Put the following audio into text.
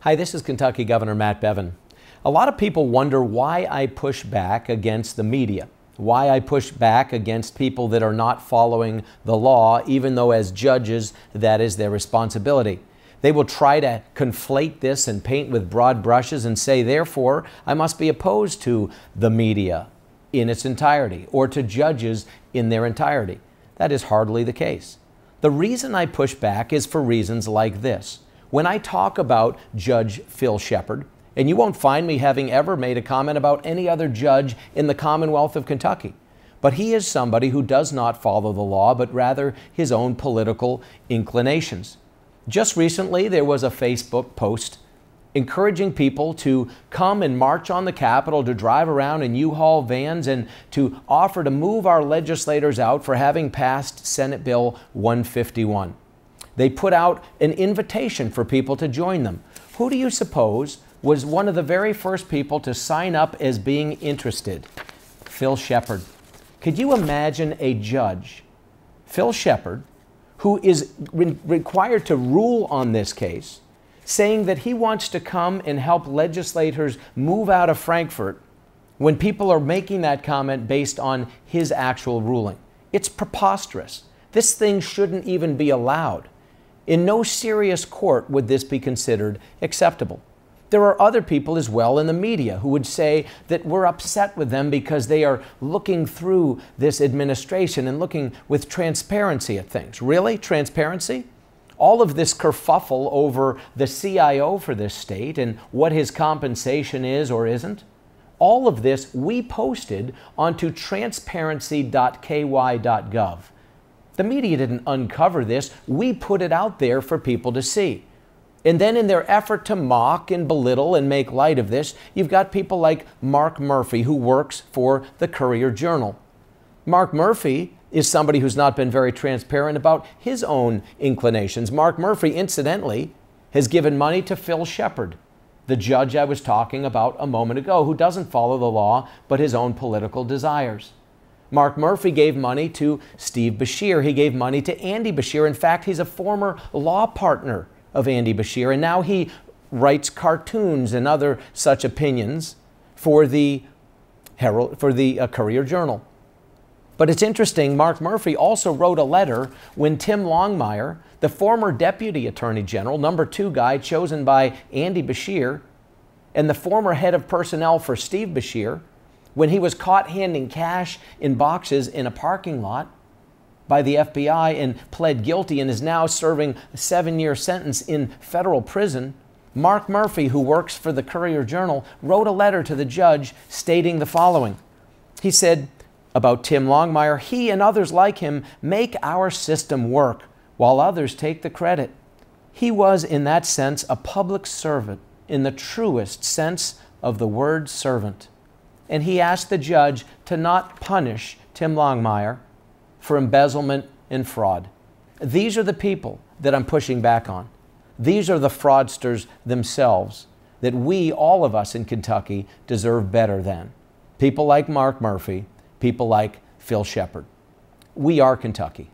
Hi, this is Kentucky Governor Matt Bevin. A lot of people wonder why I push back against the media, why I push back against people that are not following the law, even though as judges, that is their responsibility. They will try to conflate this and paint with broad brushes and say, therefore, I must be opposed to the media in its entirety or to judges in their entirety. That is hardly the case. The reason I push back is for reasons like this. When I talk about Judge Phil Shepard, and you won't find me having ever made a comment about any other judge in the Commonwealth of Kentucky, but he is somebody who does not follow the law, but rather his own political inclinations. Just recently, there was a Facebook post encouraging people to come and march on the Capitol, to drive around in U-Haul vans, and to offer to move our legislators out for having passed Senate Bill 151. They put out an invitation for people to join them. Who do you suppose was one of the very first people to sign up as being interested? Phil Shepard. Could you imagine a judge, Phil Shepard, who is required to rule on this case, saying that he wants to come and help legislators move out of Frankfort when people are making that comment based on his actual ruling? It's preposterous. This thing shouldn't even be allowed. In no serious court would this be considered acceptable. There are other people as well in the media who would say that we're upset with them because they are looking through this administration and looking with transparency at things. Really? Transparency? All of this kerfuffle over the CIO for this state and what his compensation is or isn't, all of this we posted onto transparency.ky.gov. The media didn't uncover this. We put it out there for people to see. And then in their effort to mock and belittle and make light of this, you've got people like Marc Murphy, who works for the Courier Journal. Marc Murphy is somebody who's not been very transparent about his own inclinations. Marc Murphy, incidentally, has given money to Phil Shepard, the judge I was talking about a moment ago, who doesn't follow the law but his own political desires. Marc Murphy gave money to Steve Beshear. He gave money to Andy Beshear. In fact, he's a former law partner of Andy Beshear, and now he writes cartoons and other such opinions for the Courier Journal. But it's interesting, Marc Murphy also wrote a letter when Tim Longmire, the former Deputy Attorney General, #2 guy chosen by Andy Beshear, and the former head of personnel for Steve Beshear, when he was caught handing cash in boxes in a parking lot by the FBI and pled guilty and is now serving a 7-year sentence in federal prison, Marc Murphy, who works for the Courier Journal, wrote a letter to the judge stating the following. He said about Tim Longmire, he and others like him make our system work while others take the credit. He was, in that sense, a public servant in the truest sense of the word servant. And he asked the judge to not punish Tim Longmire for embezzlement and fraud. These are the people that I'm pushing back on. These are the fraudsters themselves that we, all of us in Kentucky, deserve better than. People like Marc Murphy, people like Phil Shepard. We are Kentucky.